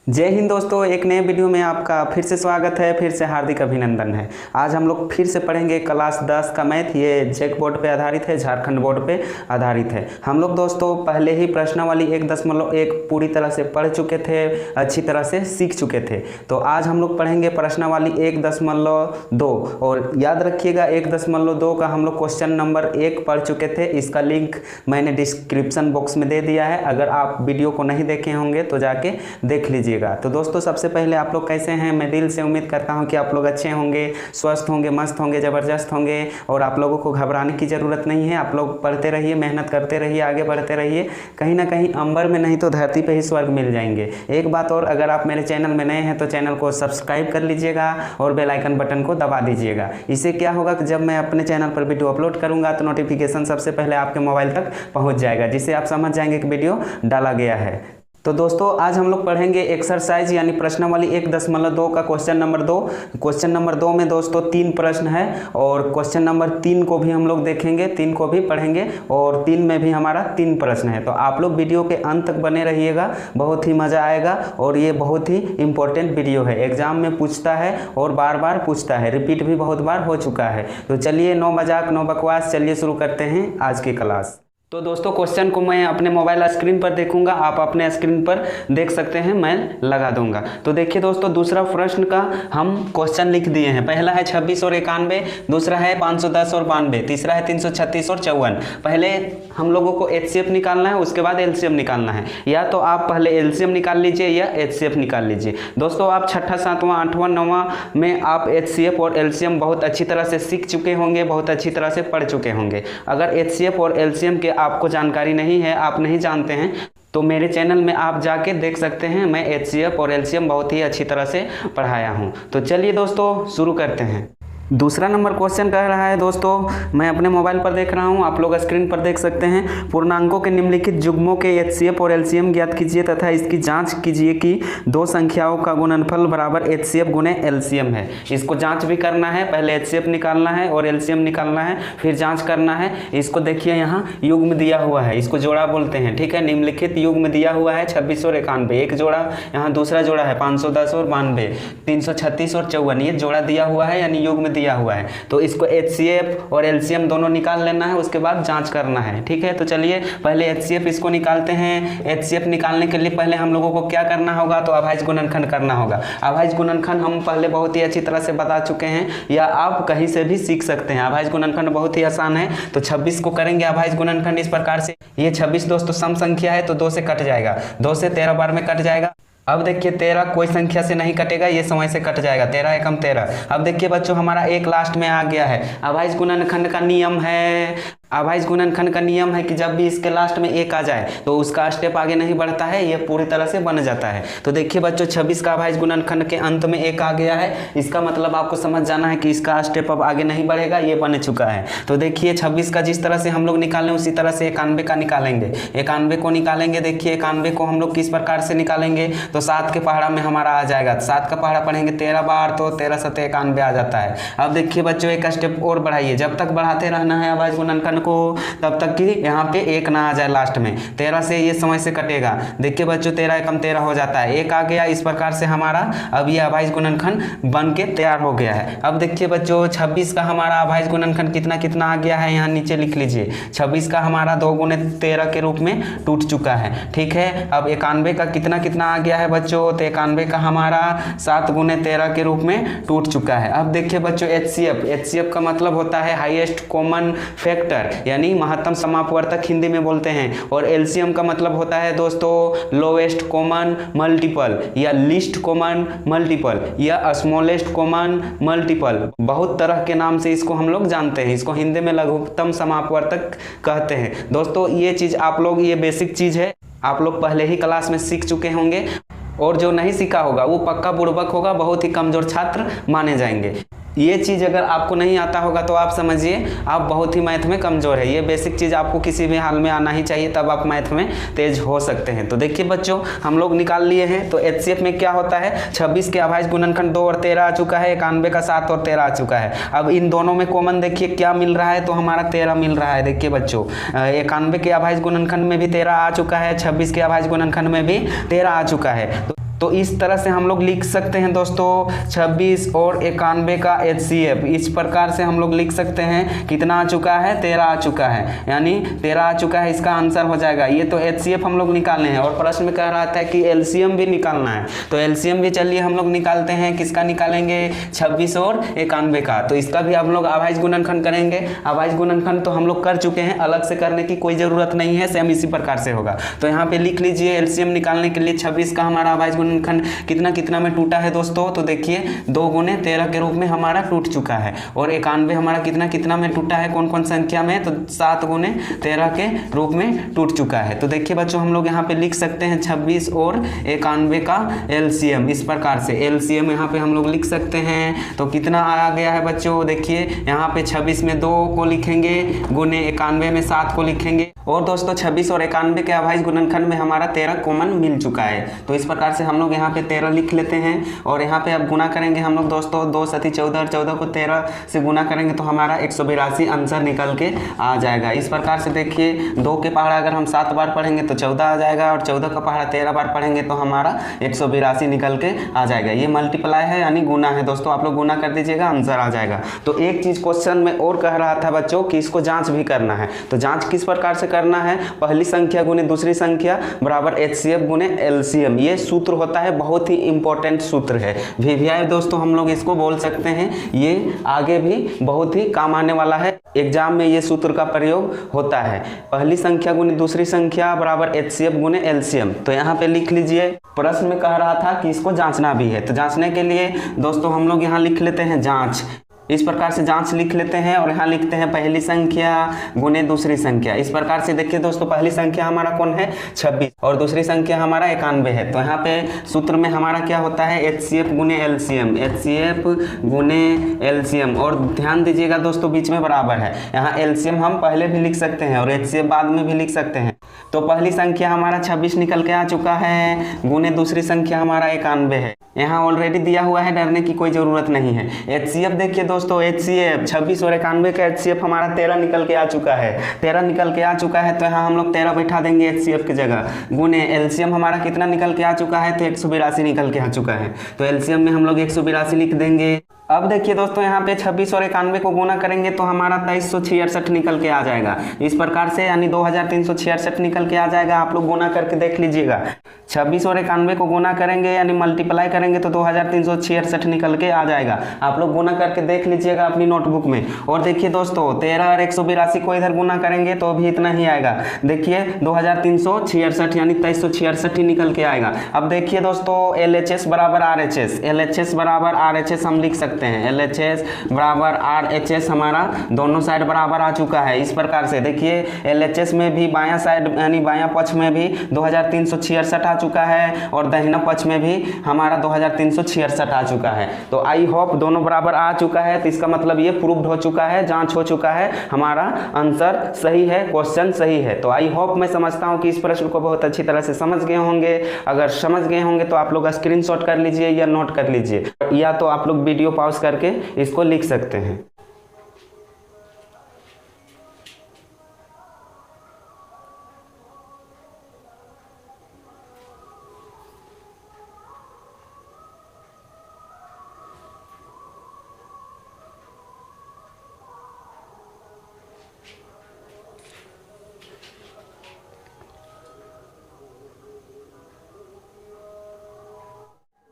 जय हिंद दोस्तों, एक नए वीडियो में आपका फिर से स्वागत है। फिर से हार्दिक अभिनंदन है। आज हम लोग फिर से पढ़ेंगे क्लास 10 का मैथ। ये जेक बोर्ड पे आधारित है, झारखंड बोर्ड पे आधारित है। हम लोग दोस्तों पहले ही प्रश्नावली 1.1 पूरी तरह से पढ़ चुके थे, अच्छी तरह से सीख चुके थे। तो आज हम लोग पढ़ेंगे प्रश्नावली 1.2 और याद रखिएगा 1.2 का हम लोग क्वेश्चन नंबर 1 पढ़ चुके थे। इसका लिंक मैंने डिस्क्रिप्शन बॉक्स में दे दिया है। अगर आप वीडियो को नहीं देखे होंगे तो जाके देख लीजिए। तो दोस्तों सबसे पहले आप लोग कैसे हैं? मैं दिल से उम्मीद करता हूं कि आप लोग अच्छे होंगे, स्वस्थ होंगे, मस्त होंगे, ज़बरदस्त होंगे और आप लोगों को घबराने की ज़रूरत नहीं है। आप लोग पढ़ते रहिए, मेहनत करते रहिए, आगे बढ़ते रहिए। कहीं ना कहीं अंबर में नहीं तो धरती पे ही स्वर्ग मिल जाएंगे। एक बात और, अगर आप मेरे चैनल में नए हैं तो चैनल को सब्सक्राइब कर लीजिएगा और बेल आइकन बटन को दबा दीजिएगा। इससे क्या होगा कि जब मैं अपने चैनल पर वीडियो अपलोड करूँगा तो नोटिफिकेशन सबसे पहले आपके मोबाइल तक पहुँच जाएगा, जिससे आप समझ जाएंगे कि वीडियो डाला गया है। तो दोस्तों आज हम लोग पढ़ेंगे एक्सरसाइज यानी प्रश्नावली 1.2 का क्वेश्चन नंबर 2। क्वेश्चन नंबर 2 में दोस्तों 3 प्रश्न है और क्वेश्चन नंबर 3 को भी हम लोग देखेंगे, 3 को भी पढ़ेंगे और 3 में भी हमारा 3 प्रश्न है। तो आप लोग वीडियो के अंत तक बने रहिएगा, बहुत ही मज़ा आएगा और ये बहुत ही इंपॉर्टेंट वीडियो है। एग्जाम में पूछता है और बार बार पूछता है, रिपीट भी बहुत बार हो चुका है। तो चलिए नो मजाक नो बकवास, चलिए शुरू करते हैं आज की क्लास। तो दोस्तों क्वेश्चन को मैं अपने मोबाइल स्क्रीन पर देखूंगा, आप अपने स्क्रीन पर देख सकते हैं, मैं लगा दूंगा। तो देखिए दोस्तों दूसरा प्रश्न का हम क्वेश्चन लिख दिए हैं। पहला है 26 और 91, दूसरा है 510 और 92, तीसरा है 336 और 54। पहले हम लोगों को एचसीएफ निकालना है, उसके बाद एलसीएम निकालना है। या तो आप पहले एलसीएम निकाल लीजिए या एचसीएफ निकाल लीजिए। दोस्तों आप 6ठा 7वां 8वां 9वां में आप एचसीएफ और एलसीएम बहुत अच्छी तरह से सीख चुके होंगे, बहुत अच्छी तरह से पढ़ चुके होंगे। अगर एचसीएफ और एलसीएम के आपको जानकारी नहीं है, आप नहीं जानते हैं, तो मेरे चैनल में आप जाके देख सकते हैं। मैं एचसीएफ और एलसीएम बहुत ही अच्छी तरह से पढ़ाया हूं। तो चलिए दोस्तों शुरू करते हैं। दूसरा नंबर क्वेश्चन कह रहा है दोस्तों, मैं अपने मोबाइल पर देख रहा हूं, आप लोग स्क्रीन पर देख सकते हैं। पूर्णांकों के निम्नलिखित युग्मों के एचसीएफ और एलसीएम ज्ञात कीजिए तथा इसकी जांच कीजिए कि दो संख्याओं का गुणनफल बराबर एचसीएफ गुणे एलसीएम है। इसको जांच भी करना है, पहले एचसीएफ निकालना है और एलसीएम निकालना है, फिर जांच करना है। इसको देखिए यहाँ युग्म दिया हुआ है, इसको जोड़ा बोलते हैं, ठीक है। निम्नलिखित युग्म दिया हुआ है 26 और 91, एक जोड़ा, यहाँ दूसरा जोड़ा है 510 और 92, 336 और 54, ये जोड़ा दिया हुआ है यानी युग्म दिया हुआ है। तो इसको एचसीएफ और एलसीएम दोनों निकाल लेना है, उसके बाद जांच करना है, ठीक है। तो चलिए पहले एचसीएफ इसको निकालते हैं। एचसीएफ निकालने के लिए पहले हम लोगों को क्या करना होगा, तो अभाज्य गुणनखंड करना होगा। अभाज्य गुणनखंड हम पहले बहुत ही अच्छी तरह से बता चुके हैं, या आप कहीं से भी सीख सकते हैं। अभाज्य गुणनखंड बहुत ही आसान है। तो 26 को करेंगे अभाज्य गुणनखंड इस प्रकार से। ये 26 दोस्तों सम संख्या है तो 2 से कट जाएगा, 2 से 13 बार में कट जाएगा। अब देखिए 13 कोई संख्या से नहीं कटेगा, ये समय से कट जाएगा, 13 एकम 13। अब देखिए बच्चों हमारा एक लास्ट में आ गया है। अभाज्य गुणनखंड का नियम है, अभाज्य गुणनखंड का नियम है कि जब भी इसके लास्ट में एक आ जाए तो उसका स्टेप आगे नहीं बढ़ता है, ये पूरी तरह से बन जाता है। तो देखिए बच्चों 26 का अभाज्य गुणनखंड के अंत में एक आ गया है, इसका मतलब आपको समझ जाना है कि इसका स्टेप अब आगे नहीं बढ़ेगा, ये बन चुका है। तो देखिए 26 का जिस तरह से हम लोग निकालें उसी तरह से 91 का निकालेंगे। 91 को निकालेंगे, देखिए 91 को हम लोग किस प्रकार से निकालेंगे, तो 7 के पहाड़ा में हमारा आ जाएगा। 7 का पहाड़ा पढ़ेंगे 13 बार तो 13 7 91 आ जाता है। अब देखिए बच्चों एक स्टेप और बढ़ाइए, जब तक बढ़ाते रहना है अभाज्य गुणनखंड को तब तक कि यहाँ पे एक ना आ जाए लास्ट में। 13 से ये समय से कटेगा। देखिए बच्चों 13 एकम 13 हो जाता है, एक आ गया। इस प्रकार से हमारा अब ये अभाज्य गुणनखंड बन के तैयार हो गया है। अब देखिए बच्चों 26 का हमारा अभाज्य गुणनखंड कितना कितना आ गया है, यहाँ नीचे लिख लीजिए। 26 का हमारा 2 गुणे 13 के रूप में टूट चुका है, ठीक है। अब 91 का कितना कितना आ गया है बच्चों, तो 91 का हमारा 7 गुणे 13 के रूप में टूट चुका है। अब देखिए बच्चों एचसीएफ का मतलब होता है हाईएस्ट कॉमन फैक्टर यानी महत्तम समापवर्तक हिंदी में बोलते हैं। और एलसीएम का मतलब होता है दोस्तों लोएस्ट कॉमन मल्टीपल या लीस्ट कॉमन मल्टीपल या स्मॉलेस्ट कॉमन मल्टीपल, बहुत तरह के नाम से इसको हम लोग जानते हैं। इसको हिंदी में लघुत्तम समापवर्तक कहते हैं। दोस्तों ये चीज आप लोग, ये बेसिक चीज है, आप लोग पहले ही क्लास में सीख चुके होंगे और जो नहीं सीखा होगा वो पक्का बुड़बक होगा, बहुत ही कमजोर छात्र माने जाएंगे। ये चीज़ अगर आपको नहीं आता होगा तो आप समझिए आप बहुत ही मैथ में कमज़ोर है। ये बेसिक चीज़ आपको किसी भी हाल में आना ही चाहिए, तब आप मैथ में तेज हो सकते हैं। तो देखिए बच्चों हम लोग निकाल लिए हैं। तो एचसीएफ में क्या होता है, 26 के अभाज्य गुणनखंड 2 और 13 आ चुका है, 91 का 7 और 13 आ चुका है। अब इन दोनों में कॉमन देखिए क्या मिल रहा है, तो हमारा 13 मिल रहा है। देखिए बच्चों 91 के अभाज्य गुणनखंड में भी 13 आ चुका है, 26 के अभाज्य गुणनखंड में भी 13 आ चुका है। तो इस तरह से हम लोग लिख सकते हैं दोस्तों 26 और 91 का HCF। इस प्रकार से हम लोग लिख सकते हैं। कितना आ चुका है? 13 आ चुका है, यानी 13 आ चुका है, इसका आंसर हो जाएगा। ये तो HCF हम लोग निकालने हैं और प्रश्न में कह रहा था कि LCM भी निकालना है, तो LCM भी चलिए हम लोग निकालते हैं। किसका निकालेंगे? 26 और 91 का। तो इसका भी हम लोग अभाज्य गुणनखंड करेंगे। अभाज्य गुणनखंड तो हम लोग कर चुके हैं, अलग से करने की कोई जरूरत नहीं है, सेम इसी प्रकार से होगा। तो यहाँ पे लिख लीजिए LCM निकालने के लिए 26 का हमारा अभाज्य गुणनखंड कितना कितना में टूटा है दोस्तों? तो देखिए 2 गुने 13 के रूप में हमारा टूट चुका है। और 91 हमारा कितना कितना में टूटा है, कौन कौन संख्या में? तो 7 गुने 13 के रूप में टूट चुका है। तो देखिए बच्चों हम लोग यहाँ पे लिख सकते हैं 26 और 91 का LCM। इस प्रकार से LCM यहाँ पे हम लोग लिख सकते हैं। तो कितना आ गया है बच्चों? देखिए यहाँ पे 26 में 2 को लिखेंगे, गुने 91 में 7 को लिखेंगे। और दोस्तों 26 और 91 के अभाज्य गुणनखंड में हमारा 13 कॉमन मिल चुका है। तो इस प्रकार से हम लोग यहाँ पे 13 लिख लेते हैं। और यहाँ पे अब गुना करेंगे हम लोग दोस्तों, 2 सती 14 और 14 को 13 से गुना करेंगे तो हमारा 182 आंसर निकल के आ जाएगा। इस प्रकार से देखिए 2 के पहाड़ा अगर हम 7 बार पढ़ेंगे तो 14 आ जाएगा, और 14 का पहाड़ा 13 बार पढ़ेंगे तो हमारा 182 निकल के आ जाएगा। ये मल्टीप्लाई है यानी गुना है दोस्तों, आप लोग गुना कर दीजिएगा, आंसर आ जाएगा। तो एक चीज क्वेश्चन में और कह रहा था बच्चों कि इसको जांच भी करना है। तो जांच किस प्रकार से करना है? पहली संख्या गुने दूसरी संख्या बराबर HCF गुने LCM। ये सूत्र होता है, बहुत ही इंपॉर्टेंट सूत्र है। VVI दोस्तों हम लोग इसको बोल सकते हैं। ये आगे भी बहुत ही काम आने वाला है, एग्जाम में ये सूत्र का प्रयोग होता है। पहली संख्या गुने दूसरी संख्या बराबर HCF गुने LCM। तो यहाँ पे लिख लीजिए। प्रश्न में कह रहा था कि इसको जांचना भी है, तो जांचने के लिए दोस्तों हम लोग यहाँ लिख लेते हैं जांच। इस प्रकार से जांच लिख लेते हैं और यहाँ लिखते हैं पहली संख्या गुने दूसरी संख्या। इस प्रकार से देखिए दोस्तों पहली संख्या हमारा कौन है? 26 और दूसरी संख्या हमारा 91 है। तो यहाँ पे सूत्र में हमारा क्या होता है? HCF गुने LCM, HCF गुने LCM। और ध्यान दीजिएगा दोस्तों बीच में बराबर है। यहाँ LCM हम पहले भी लिख सकते हैं और HCF बाद में भी लिख सकते हैं। तो पहली संख्या हमारा 26 निकल के आ चुका है, गुने दूसरी संख्या हमारा 91 है। यहाँ ऑलरेडी दिया हुआ है, डरने की कोई जरूरत नहीं है। HCF देखिए दोस्तों, HCF 26 और 91 का HCF हमारा 13 निकल के आ चुका है। 13 निकल के आ चुका है तो यहाँ हम लोग 13 बैठा देंगे HCF की जगह। गुने LCM हमारा कितना निकल के आ चुका है? तो 182 निकल के आ चुका है। तो LCM में हम लोग 182 लिख देंगे। अब देखिए दोस्तों यहाँ पे 26 और 91 को गुना करेंगे तो हमारा 2366 निकल के आ जाएगा। इस प्रकार से यानी 2366 निकल के आ जाएगा। आप लोग गुना करके देख लीजिएगा। 26 और 91 को गुना करेंगे यानी मल्टीप्लाई करेंगे तो 2366 निकल के आ जाएगा। आप लोग गुना करके देख लीजिएगा अपनी नोटबुक में। और देखिए दोस्तों 13 और 182 को इधर गुना करेंगे तो भी इतना ही आएगा। देखिए 2366 यानी 2366 ही निकल के आएगा। अब देखिए दोस्तों LHS बराबर RHS, LHS बराबर RHS हम लिख सकते हैं। LHS बराबर RHS हमारा दोनों साइड बराबर आ चुका है। इस प्रकार से देखिए LHS में भी बायां साइड यानी बायां पक्ष में भी 2366 आ चुका है और दाहिना पक्ष में भी हमारा 2366 आ चुका है। तो आई होप दोनों बराबर आ चुका है, तो इसका मतलब ये प्रूव्ड हो चुका है, जांच हो चुका है, हमारा आंसर सही है, क्वेश्चन सही है। तो आई होप मैं समझता हूँ कि इस प्रश्न को बहुत अच्छी तरह से समझ गए होंगे। अगर समझ गए होंगे तो आप लोग स्क्रीनशॉट कर लीजिए या नोट कर लीजिए, या तो आप लोग वीडियो पॉज करके इसको लिख सकते हैं।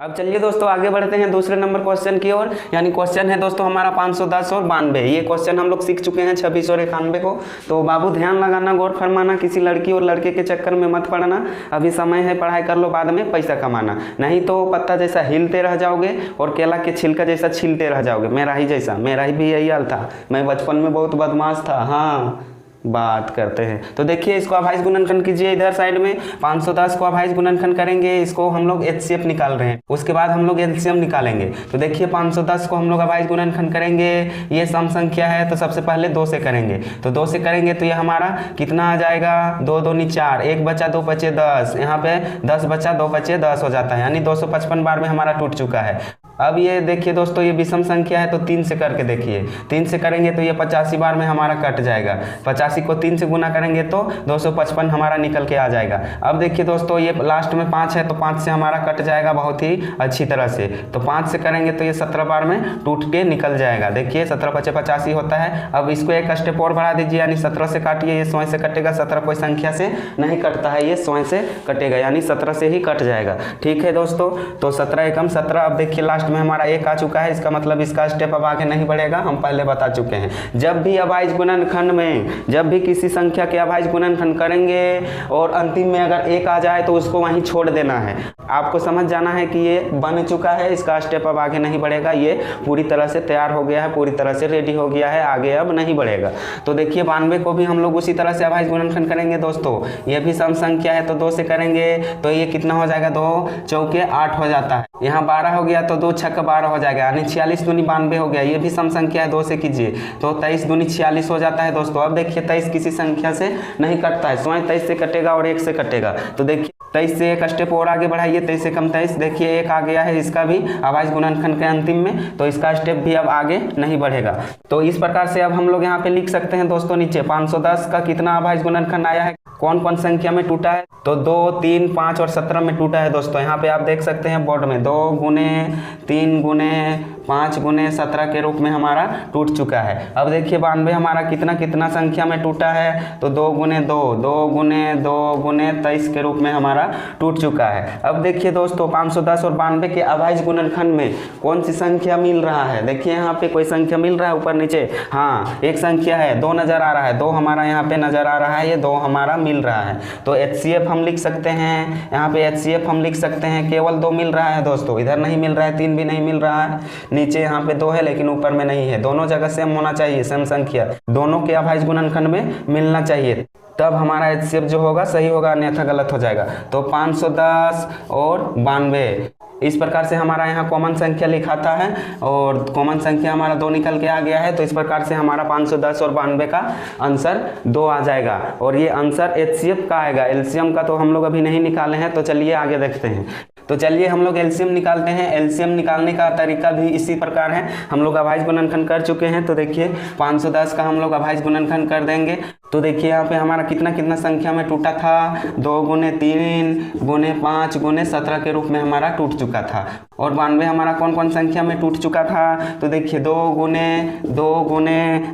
अब चलिए दोस्तों आगे बढ़ते हैं दूसरे नंबर क्वेश्चन की ओर। यानी क्वेश्चन है दोस्तों हमारा 510 और 92। ये क्वेश्चन हम लोग सीख चुके हैं 26 और 91 को। तो बाबू ध्यान लगाना, गौर फरमाना, किसी लड़की और लड़के के चक्कर में मत पड़ना। अभी समय है, पढ़ाई कर लो, बाद में पैसा कमाना, नहीं तो पत्ता जैसा हिलते रह जाओगे और केला के छिलका जैसा छीलते रह जाओगे। मेरा ही जैसा, मेरा ही भी यही हाल था। मैं बचपन में बहुत बदमाश था। हाँ, बात करते हैं। तो देखिए इसको अभाज्य गुणनखंड कीजिए। इधर साइड में 510 को अभाज्य गुणनखंड करेंगे, इसको हम लोग HCF निकाल रहे हैं, उसके बाद हम लोग LCM निकालेंगे। तो देखिए 510 को हम लोग अभाज्य गुणनखंड करेंगे, ये सम संख्या है तो सबसे पहले 2 से करेंगे। तो 2 से करेंगे तो ये हमारा कितना आ जाएगा? 2 दूनी 4, 1 बचा 2 बचे 10, यहाँ पे 10 बचा 2 बचे 10 हो जाता है, यानी 255 बार में हमारा टूट चुका है। अब ये देखिए दोस्तों, ये विषम संख्या है तो 3 से करके देखिए, 3 से करेंगे तो ये 85 बार में हमारा कट जाएगा। 85 को 3 से गुना करेंगे तो 255 हमारा निकल के आ जाएगा। अब देखिए दोस्तों, ये लास्ट में 5 है तो 5 से हमारा कट जाएगा बहुत ही अच्छी तरह से। तो 5 से करेंगे तो ये 17 बार में टूट के निकल जाएगा। देखिए 17 × 5 = 85 होता है। अब इसको एक स्टेप और बढ़ा दीजिए, यानी 17 से काटिए, ये 100 से कटेगा। 17 कोई संख्या से नहीं कटता है, ये 100 से कटेगा, यानी 17 से ही कट जाएगा। ठीक है दोस्तों, तो 17 एकम 17। अब देखिए लास्ट में हमारा 1 आ चुका है, इसका मतलब इसका स्टेप अब आगे नहीं बढ़ेगा, हम पहले बता चुके हैं। जब भी अभाज्य गुणनखंड में, जब भी किसी संख्या के अभाज्य गुणनखंड करेंगे और अंतिम में अगर 1 आ जाए तो उसको वहीं छोड़ देना है। आपको समझ जाना है कि ये बन चुका है, इसका स्टेप अब आगे नहीं बढ़ेगा, ये पूरी तरह से तैयार हो गया है, पूरी तरह से रेडी हो गया है, आगे अब नहीं बढ़ेगा। तो देखिए 92 को भी हम लोग उसी तरह से अभाज्य गुणनखंड करेंगे दोस्तों। ये भी सम संख्या है तो 2 से करेंगे तो ये कितना हो जाएगा, 2 चौके 8 हो जाता है। यहाँ 12 हो गया तो 2 छक्के 12 हो जाएगा, यानी 46 दूनी 92 हो गया। ये भी सम संख्या है, 2 से कीजिए तो 23 दूनी 46 हो जाता है दोस्तों। अब देखिए 23 किसी संख्या से नहीं कटता है, स्वयं 23 से कटेगा और 1 से कटेगा। तो देखिए 23 से एक स्टेप और आगे बढ़ाइए, 23 से कम 23, देखिए 1 आ गया है, इसका भी अभाज्य गुणनखंड के अंतिम में, तो इसका स्टेप भी अब आगे नहीं बढ़ेगा। तो इस प्रकार से अब हम लोग यहाँ पे लिख सकते हैं दोस्तों, नीचे 510 का कितना अभाज्य गुणनखंड आया है, कौन कौन संख्या में टूटा है, तो 2, 3, 5 और 17 में टूटा है दोस्तों। यहाँ पे आप देख सकते हैं बोर्ड में 2 गुने 3 गुने 5 गुने 17 के रूप में हमारा टूट चुका है। अब देखिए 92 हमारा कितना संख्या में टूटा है, तो 2 गुने 2, 2 गुने 2 गुने 23 के रूप में हमारा टूट चुका है। अब देखिए दोस्तों 510 और 92 के अभाज्य गुणनखंड में कौन सी संख्या मिल रहा है, देखिए यहाँ पे कोई संख्या मिल रहा है ऊपर नीचे, हाँ एक संख्या है, 2 नजर आ रहा है, 2 हमारा यहाँ पे नजर आ रहा है, ये 2 हमारा मिल रहा है। तो HCF हम लिख सकते हैं, यहाँ पे HCF हम लिख सकते हैं, केवल 2 मिल रहा है दोस्तों, इधर नहीं मिल रहा है, 3 भी नहीं मिल रहा है, नीचे यहाँ पे 2 है लेकिन ऊपर में नहीं है। दोनों जगह सेम होना चाहिए, सेम संख्या दोनों के अभाज्य गुणनखंड में मिलना चाहिए, तब हमारा HCF जो होगा सही होगा, अन्यथा गलत हो जाएगा। तो 510 और 92 इस प्रकार से हमारा यहाँ कॉमन संख्या लिखाता है और कॉमन संख्या हमारा 2 निकल के आ गया है। तो इस प्रकार से हमारा 510 और 92 का आंसर 2 आ जाएगा और ये आंसर HCF का आएगा। LCM का तो हम लोग अभी नहीं निकाले हैं, तो चलिए आगे देखते हैं। तो चलिए हम लोग LCM निकालते हैं। LCM निकालने का तरीका भी इसी प्रकार है, हम लोग अभाज्य गुणनखंड कर चुके हैं। तो देखिए 510 का हम लोग अभाज्य गुणनखंड कर देंगे। तो देखिए यहाँ पे हमारा कितना संख्या में टूटा था, 2 गुने 3 गुने 5 गुने 17 के रूप में हमारा टूट चुका था। और 92 हमारा कौन कौन संख्या में टूट चुका था, तो देखिए 2 गुने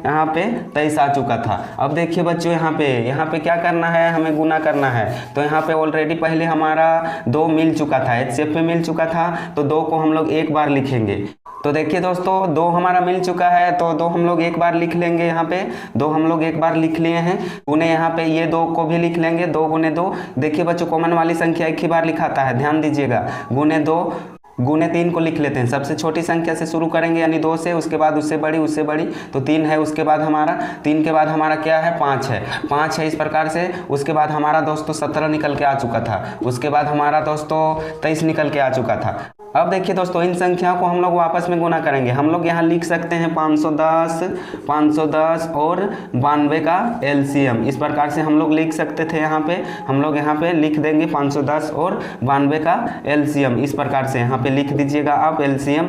यहाँ पे 23 आ चुका था। अब देखिए बच्चों यहाँ पे क्या करना है, हमें गुना करना है। तो यहाँ पे ऑलरेडी पहले हमारा 2 मिल चुका था, HCF पे मिल चुका था, तो 2 को हम लोग एक बार लिखेंगे। तो देखिए दोस्तों 2 हमारा मिल चुका है, तो 2 हम लोग एक बार लिख लेंगे। यहाँ पे 2 हम लोग एक बार लिख लिए हैं, गुने यहाँ पे ये 2 को भी लिख लेंगे, 2 गुने 2। देखिए बच्चों कॉमन वाली संख्या एक ही बार लिखाता है, ध्यान दीजिएगा। गुने 2 गुने 3 को लिख लेते हैं, सबसे छोटी संख्या से शुरू करेंगे यानी 2 से, उसके बाद उससे बड़ी, तो 3 है, उसके बाद हमारा 3 के बाद हमारा क्या है, 5 है। इस प्रकार से उसके बाद हमारा दोस्तों 17 निकल के आ चुका था, उसके बाद हमारा दोस्तों 23 निकल के आ चुका था। अब देखिए दोस्तों इन संख्याओं को हम लोग वापस में गुना करेंगे। हम लोग यहाँ लिख सकते हैं 510 और 92 का LCM, इस प्रकार से हम लोग लिख सकते थे। हम लोग यहाँ पे लिख देंगे 510 और 92 का LCM, इस प्रकार से यहाँ पे लिख दीजिएगा आप LCM।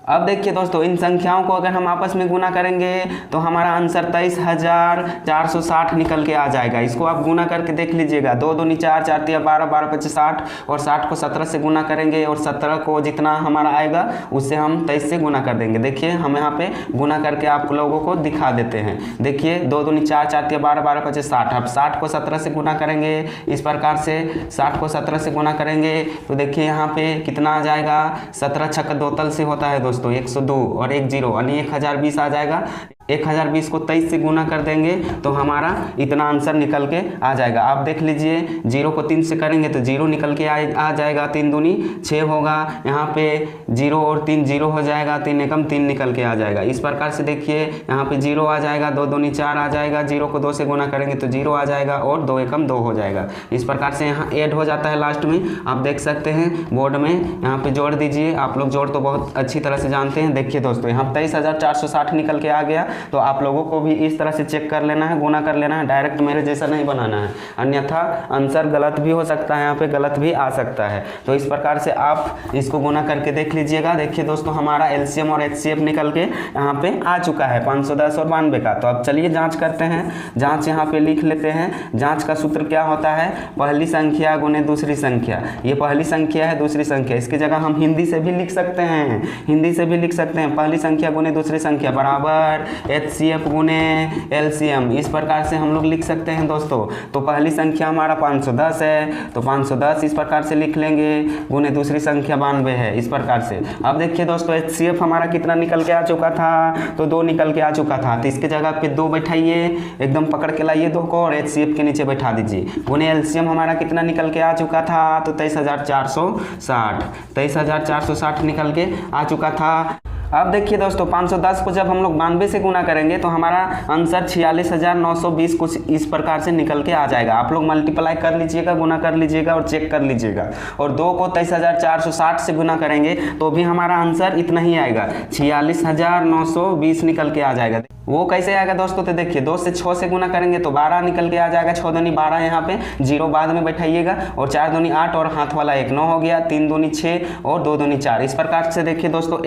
अब देखिए दोस्तों इन संख्याओं को अगर हम आपस में गुना करेंगे तो हमारा आंसर 23,460 निकल के आ जाएगा। इसको आप गुना करके देख लीजिएगा, 2 दूनी 4, 4 तिया 12, 12 पच्चीस 60 और 60 को 17 से गुना करेंगे और 17 को जितना हमारा आएगा उससे हम 23 से गुना कर देंगे। देखिए हम यहाँ पे गुना करके आप लोगों को दिखा देते हैं। देखिए 2 दूनी 4, 4 तिया 12, 12 पच्चीस 60। अब 60 को 17 से गुना करेंगे, इस प्रकार से 60 को 17 से गुना करेंगे तो देखिए यहाँ पे कितना आ जाएगा, 17 छक्का 2 तल से होता है दोस्तों 102 और 1 0 यानी 1020 आ जाएगा। 1020 को 23 से गुना कर देंगे तो हमारा इतना आंसर निकल के आ जाएगा। आप देख लीजिए 0 को 3 से करेंगे तो 0 निकल के आ जाएगा, 3 दूनी 6 होगा, यहाँ पे 0 और 3 0 हो जाएगा, 3 एकम 3 निकल के आ जाएगा। इस प्रकार से देखिए यहाँ पे 0 आ जाएगा, 2 दूनी 4 आ जाएगा, 0 को 2 से गुना करेंगे तो 0 आ जाएगा और 2 एकम 2 हो जाएगा। इस प्रकार से यहाँ ऐड हो जाता है लास्ट में, आप देख सकते हैं बोर्ड में, यहाँ पे जोड़ दीजिए। आप लोग जोड़ तो बहुत अच्छी तरह से जानते हैं। देखिए दोस्तों यहाँ 23,460 निकल के आ गया तो आप लोगों को भी इस तरह से चेक कर लेना है, गुना कर लेना है, डायरेक्ट मेरे जैसा नहीं बनाना है, अन्यथा आंसर गलत भी हो सकता है, यहाँ पे गलत भी आ सकता है। तो इस प्रकार से आप इसको गुना करके देख लीजिएगा। देखिए दोस्तों हमारा एलसीएम और एचसीएफ निकल के यहाँ पे आ चुका है 510 और 92 का। तो अब चलिए जाँच करते हैं, जाँच यहाँ पे लिख लेते हैं। जाँच का सूत्र क्या होता है, पहली संख्या गुने दूसरी संख्या। ये पहली संख्या है, दूसरी संख्या, इसकी जगह हम हिंदी से भी लिख सकते हैं, हिंदी से भी लिख सकते हैं, पहली संख्या गुने दूसरी संख्या बराबर एचसीएफ गुने एलसीएम। इस प्रकार से हम लोग लिख सकते हैं दोस्तों। तो पहली संख्या हमारा 510 है, तो 510 इस प्रकार से लिख लेंगे, गुने दूसरी संख्या 92 है, इस प्रकार से। अब देखिए दोस्तों एचसीएफ हमारा कितना निकल के आ चुका था, तो 2 निकल के आ चुका था, तो इसके जगह पे 2 बैठाइए, एकदम पकड़ के लाइए 2 को और एचसीएफ के नीचे बैठा दीजिए। गुने एलसीएम हमारा कितना निकल के आ चुका था, तो 23,460, 23,460 निकल के आ चुका था। अब देखिए दोस्तों 510 को जब हम लोग 92 से गुना करेंगे तो हमारा आंसर 46,920 कुछ इस प्रकार से निकल के आ जाएगा। आप लोग मल्टीप्लाई कर लीजिएगा, गुना कर लीजिएगा और चेक कर लीजिएगा। और 2 को 23,460 से गुना करेंगे तो भी हमारा आंसर इतना ही आएगा, 46,920 निकल के आ जाएगा। वो कैसे आएगा दोस्तों, तो देखिए 2 से 6 से गुना करेंगे तो 12 निकल के आ जाएगा, 6 दूनी 12 यहाँ पे, 0 बाद में बैठाइएगा, और 4 दूनी 8 और हाथ वाला 1 9 हो गया, 3 दूनी 6 और 2 दूनी 4। इस प्रकार से देखिए दोस्तों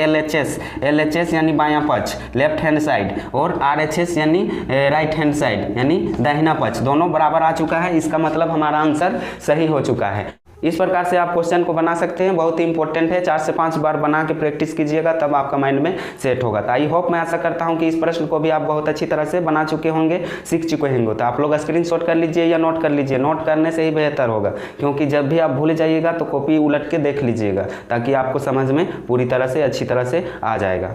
LHS यानी बायां पक्ष लेफ्ट हैंड साइड और RHS यानी राइट हैंड साइड यानी दाहिना पक्ष, दोनों बराबर आ चुका है। इसका मतलब हमारा आंसर सही हो चुका है। इस प्रकार से आप क्वेश्चन को बना सकते हैं, बहुत ही इंपॉर्टेंट है। 4 से 5 बार बना के प्रैक्टिस कीजिएगा, तब आपका माइंड में सेट होगा। तो आई होप, मैं आशा करता हूं कि इस प्रश्न को भी आप बहुत अच्छी तरह से बना चुके होंगे, सीख चुके होंगे। तो आप लोग स्क्रीनशॉट कर लीजिए या नोट कर लीजिए, नोट करने से ही बेहतर होगा, क्योंकि जब भी आप भूल जाइएगा तो कॉपी उलट के देख लीजिएगा, ताकि आपको समझ में पूरी तरह से अच्छी तरह से आ जाएगा।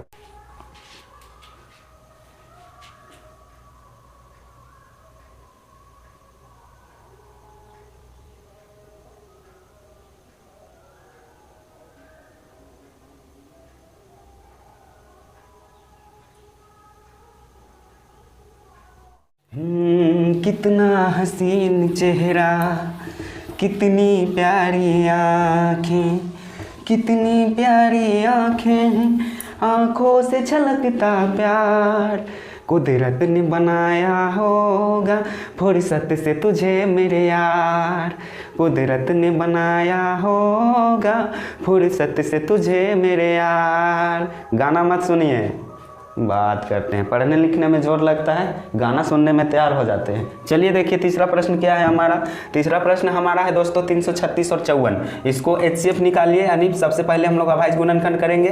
कितना हसीन चेहरा, कितनी प्यारी आँखें, कितनी प्यारी आँखें, आँखों से छलकता प्यार, कुदरत ने बनाया होगा फुर्सत से तुझे मेरे यार, कुदरत ने बनाया होगा फुर्सत से तुझे मेरे यार। गाना मत सुनिए, बात करते हैं। पढ़ने लिखने में जोर लगता है, गाना सुनने में तैयार हो जाते हैं। चलिए देखिए तीसरा प्रश्न क्या है हमारा। तीसरा प्रश्न हमारा है दोस्तों 336 और 54। इसको HCF निकालिए, यानी सबसे पहले हम लोग अभाज्य गुणनखंड करेंगे।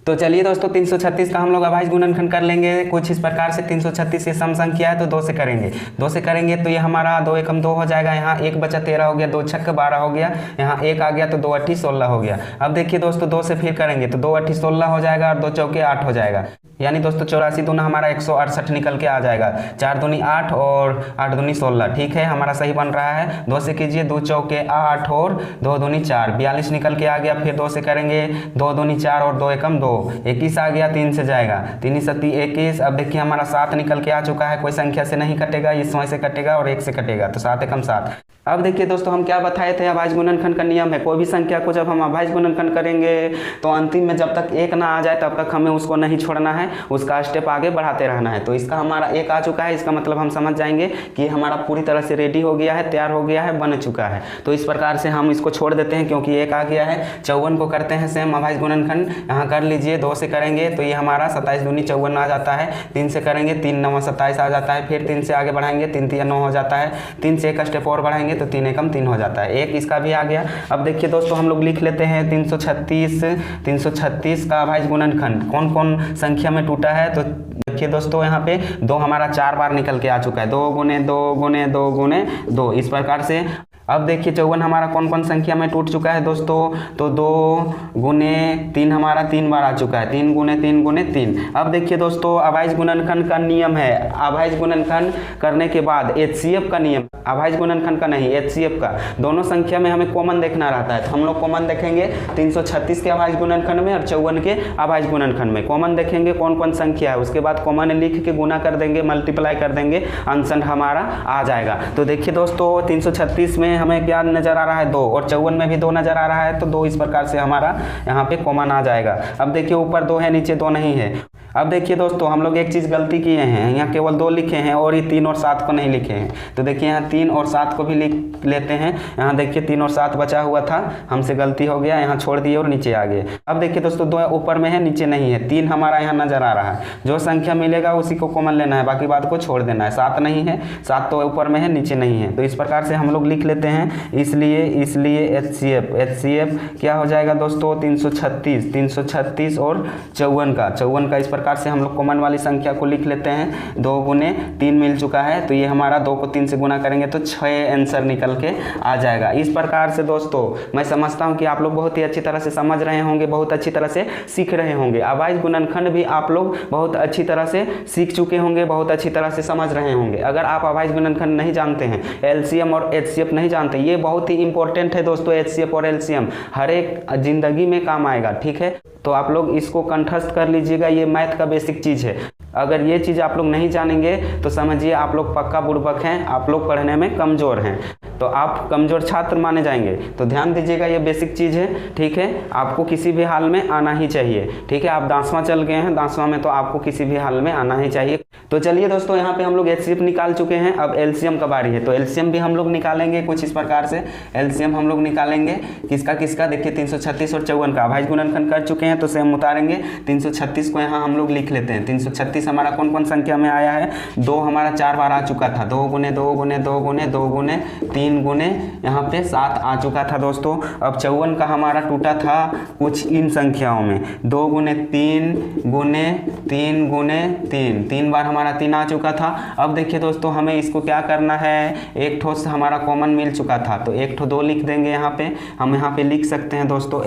तो चलिए दोस्तों 336 का हम लोग अभाज्य गुणनखंड कर लेंगे कुछ इस प्रकार से। 336 ये सम संख्या है तो 2 से करेंगे, 2 से करेंगे तो ये हमारा 2 एकम 2 हो जाएगा, यहाँ 1 बचा 13 हो गया, 2 छक्के 12 हो गया, यहाँ 1 आ गया तो 2 अट्ठी 16 हो गया। अब देखिए दोस्तों 2 से फिर करेंगे तो 2 अट्ठी 16 हो जाएगा और 2 चौके 8 हो जाएगा, यानी दोस्तों 84 दूना हमारा 168 निकल के आ जाएगा। 4 दूनी 8 और 8 दूनी 16, ठीक है हमारा सही बन रहा है। 2 से कीजिए, 2 चौके 8 और 2 दूनी 4, 42 निकल के आ गया। फिर 2 से करेंगे, 2 दूनी 4 और 2 एकम 2, 21 आ गया, 3 से जाएगा, 3 सती 21। अब देखिए हमारा 7 निकल के आ चुका है, कोई संख्या से नहीं कटेगा, ये 100 से कटेगा और 1 से कटेगा, तो 7 एकम 7। अब देखिए दोस्तों हम क्या बताए थे, अभाज्य गुणनखंड का नियम है, कोई भी संख्या को जब हम अभाज्य गुणनखंड करेंगे तो अंतिम में जब तक 1 ना आ जाए तब तक हमें उसको नहीं छोड़ना है, उसका स्टेप आगे बढ़ाते रहना है। तो इसका हमारा 1 आ चुका है, इसका मतलब हम समझ जाएंगे कि हमारा पूरी तरह से रेडी हो गया है, तैयार हो गया है, बन चुका है। तो इस प्रकार से हम इसको छोड़ देते हैं क्योंकि 1 आ गया है। 54 को करते हैं सेम अभाज्य गुणनखंड, यहाँ कर लीजिए। 2 से करेंगे तो ये हमारा 27 दूनी 54 आ जाता है। 3 से करेंगे, 3 9 27 आ जाता है। फिर 3 से आगे बढ़ाएंगे, 3 3 9 हो जाता है। 3 से एक स्टेप और बढ़ाएंगे तो 3 एकम 3 हो जाता है। 1 इसका भी आ गया। अब देखिए दोस्तों हम लोग लिख लेते हैं 336 का अभाज्य गुणनखंड कौन कौन संख्या में टूटा है। तो देखिए दोस्तों यहाँ पे 2 हमारा 4 बार निकल के आ चुका है, 2 गुने 2 गुने 2 गुने 2 इस प्रकार से। अब देखिए 54 हमारा कौन कौन संख्या में टूट चुका है दोस्तों, तो 2 गुने 3 हमारा 3 बार आ चुका है, 3 गुने 3 गुने 3। अब देखिए दोस्तों अभाज्य गुणनखंड का नियम है, अभाज्य गुणनखंड करने के बाद HCF का नियम, अभाज्य गुणनखंड का नहीं HCF का, दोनों संख्या में हमें कॉमन देखना रहता है। तो हम लोग कॉमन देखेंगे 336 के अभाज्य गुणनखंड में और 54 के अभाज्य गुणनखंड में। कॉमन देखेंगे कौन कौन संख्या है, उसके बाद कॉमन लिख के गुना कर देंगे, मल्टीप्लाई कर देंगे, आंसर हमारा आ जाएगा। तो देखिए दोस्तों 336 में हमें क्या नजर आ रहा है 2 और 54 में भी 2 नजर आ रहा है, तो 2 इस प्रकार से हमारा यहाँ पे कॉमन आ जाएगा। अब देखिए ऊपर 2 है, नीचे 2 नहीं है। अब देखिए दोस्तों, हम लोग एक चीज़ गलती किए हैं, यहाँ केवल 2 लिखे हैं और ये 3 और 7 को नहीं लिखे हैं। तो देखिए यहाँ 3 और 7 को भी लिख लेते हैं। यहाँ देखिए 3 और 7 बचा हुआ था, हमसे गलती हो गया, यहाँ छोड़ दिए और नीचे आ गए। अब देखिए दोस्तों 2 ऊपर में है, नीचे नहीं है, 3 हमारा यहाँ नजर आ रहा है। जो संख्या मिलेगा उसी को कॉमन लेना है, बाकी बात को छोड़ देना है। 7 नहीं है, 7 तो ऊपर में है, नीचे नहीं है। तो इस प्रकार से हम लोग लिख लेते हैं। इसलिए HCF क्या हो जाएगा दोस्तों, 336 और 54 का इस प्रकार से हम लोग कॉमन वाली संख्या को लिख लेते हैं। 2 गुने 3 मिल चुका है, तो ये हमारा 2 को 3 से गुना करेंगे तो 6 आंसर निकल के आ जाएगा। इस प्रकार से दोस्तों मैं समझता हूँ कि आप लोग बहुत ही अच्छी तरह से समझ रहे होंगे, बहुत अच्छी तरह से सीख रहे होंगे। अभाज्य गुणनखंड भी आप लोग बहुत अच्छी तरह से सीख चुके होंगे, बहुत अच्छी तरह से समझ रहे होंगे। अगर आप अभाज्य गुणनखंड नहीं जानते हैं, LCM और HCF नहीं जानते, ये बहुत ही इंपॉर्टेंट है दोस्तों। HCF और LCM हर एक जिंदगी में काम आएगा, ठीक है। तो आप लोग इसको कंठस्थ कर लीजिएगा, ये मैथ का बेसिक चीज़ है। अगर ये चीज़ आप लोग नहीं जानेंगे तो समझिए आप लोग पक्का बुड़बक हैं, आप लोग पढ़ने में कमज़ोर हैं, तो आप कमज़ोर छात्र माने जाएंगे। तो ध्यान दीजिएगा, ये बेसिक चीज़ है, ठीक है। आपको किसी भी हाल में आना ही चाहिए, ठीक है। आप 10वां चल गए हैं, 10वां में तो आपको किसी भी हाल में आना ही चाहिए। तो चलिए दोस्तों, यहाँ पे हम लोग HCF निकाल चुके हैं, अब LCM का बारी है। तो LCM भी हम लोग निकालेंगे कुछ इस प्रकार से। LCM हम लोग निकालेंगे किसका, देखिए 336 और 54 का अभाज्य गुणनखंड कर चुके हैं, तो सेम उतारेंगे। 336 को यहाँ हम लोग लिख लेते हैं। 336 हमारा कौन कौन संख्या में आया है, 2 हमारा 4 बार आ चुका था, 2 गुने 2 गुने 2 गुने 2 गुने 3 गुने यहाँ पे 7 आ चुका था दोस्तों। अब 54 का हमारा टूटा था कुछ इन संख्याओं में, 2 गुने 3 गुने 3 गुने 3 बार हमारा 3 आ चुका था। अब देखिए दोस्तों, हमें इसको क्या करना है, एक ठो हमारा कॉमन मिल चुका था, तो एक ठो 2 लिख देंगे। यहाँ पे हम यहाँ पे लिख सकते हैं दोस्तों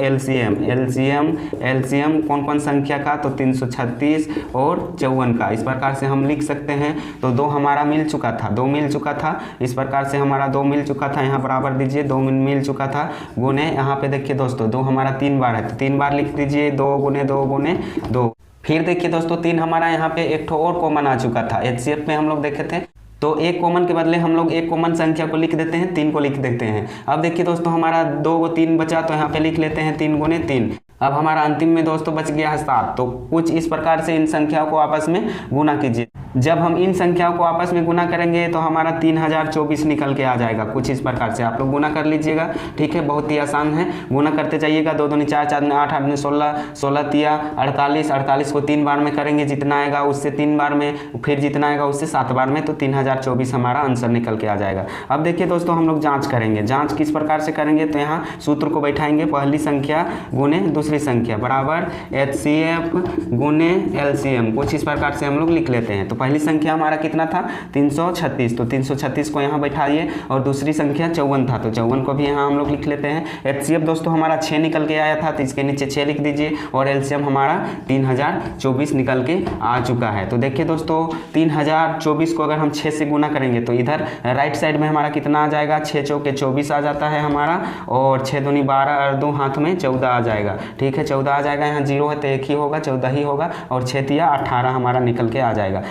LCM कौन कौन संख्या का, तो 336 और 54 का, इस प्रकार से हम लिख सकते हैं। तो 2 हमारा मिल चुका था, 2 मिल चुका था, इस प्रकार से हमारा 2 मिल चुका था, यहाँ बराबर दीजिए, 2 मिल चुका था, गुने यहाँ पे देखिए दोस्तों 2 हमारा 3 बार है, तो 3 बार लिख दीजिए, 2 गुने 2 गुने 2। फिर देखिए दोस्तों 3 हमारा यहाँ पे एक ठो और कॉमन आ चुका था, HCF में हम लोग देखे थे, तो एक कॉमन के बदले हम लोग एक कॉमन संख्या को लिख देते हैं, 3 को लिख देते हैं। अब देखिए दोस्तों, हमारा 2 को 3 बचा, तो यहाँ पे लिख लेते हैं 3 गुने 3। अब हमारा अंतिम में दोस्तों बच गया है 7। तो कुछ इस प्रकार से इन संख्याओं को आपस में गुना कीजिए। जब हम इन संख्याओं को आपस में गुना करेंगे तो हमारा 3024 निकल के आ जाएगा। कुछ इस प्रकार से आप लोग गुना कर लीजिएगा, ठीक है। बहुत ही आसान है, गुना करते जाइएगा। 2 दूनी 4, 4 दूनी 8, 8 दूनी 16, 16 तिया 48, 48 को 3 बार में करेंगे, जितना आएगा उससे 3 बार में, फिर जितना आएगा उससे 7 बार में, तो 3024 हमारा आंसर निकल के आ जाएगा। अब देखिए दोस्तों, हम लोग जाँच करेंगे। जाँच किस प्रकार से करेंगे, तो यहाँ सूत्र को बैठाएंगे, पहली संख्या गुने दूसरी संख्या बराबर HCF गुने LCM, कुछ इस प्रकार से हम लोग लिख लेते हैं। तो पहली संख्या हमारा कितना था, 336, तो 336 को यहाँ बैठाइए, और दूसरी संख्या 54 था, तो 54 को भी यहाँ हम लोग लिख लेते हैं। HCF दोस्तों हमारा 6 निकल के आया था, तो इसके नीचे 6 लिख दीजिए, और LCM हमारा 3024 निकल के आ चुका है। तो देखिए दोस्तों, 3024 को अगर हम 6 से गुना करेंगे तो इधर राइट साइड में हमारा कितना आ जाएगा, 6 चौके 24 आ जाता है हमारा, और 6 दूनी 12 और 2 हाथ में 14 आ जाएगा, ठीक है। 14 आ जाएगा, यहाँ 0 है तो एक ही होगा, 14 ही होगा, और 6 तिया 18 हमारा निकल के आ जाएगा।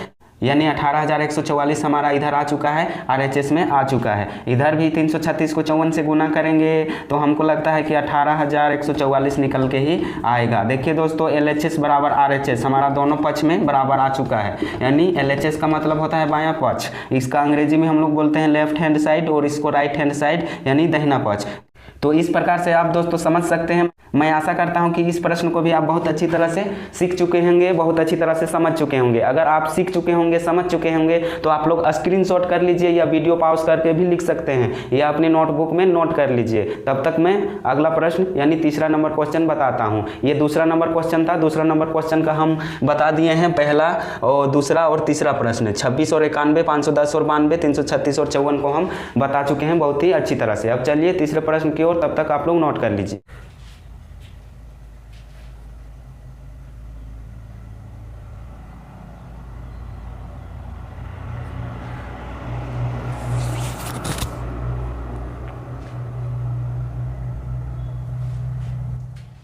यानी 18,144 हमारा इधर आ चुका है, RHS में आ चुका है। इधर भी 336 को 54 से गुना करेंगे तो हमको लगता है कि 18,144 निकल के ही आएगा। देखिए दोस्तों, LHS बराबर RHS हमारा दोनों पक्ष में बराबर आ चुका है। यानी LHS का मतलब होता है बायां पक्ष, इसका अंग्रेजी में हम लोग बोलते हैं लेफ्ट हैंड साइड, और इसको राइट हैंड साइड यानी दाहिना पक्ष। तो इस प्रकार से आप दोस्तों समझ सकते हैं। मैं आशा करता हूं कि इस प्रश्न को भी आप बहुत अच्छी तरह से सीख चुके होंगे, बहुत अच्छी तरह से समझ चुके होंगे। अगर आप सीख चुके होंगे, समझ चुके होंगे, तो आप लोग स्क्रीनशॉट कर लीजिए, या वीडियो पॉज करके भी लिख सकते हैं, या अपनी नोटबुक में नोट कर लीजिए। तब तक मैं अगला प्रश्न यानी तीसरा नंबर क्वेश्चन बताता हूँ। ये दूसरा नंबर क्वेश्चन था। दूसरा नंबर क्वेश्चन का हम बता दिए हैं, पहला और दूसरा और तीसरा प्रश्न 26 और 91, 510 और 92, 336 और 54 को हम बता चुके हैं बहुत ही अच्छी तरह से। अब चलिए तीसरे प्रश्न की ओर, तब तक आप लोग नोट कर लीजिए।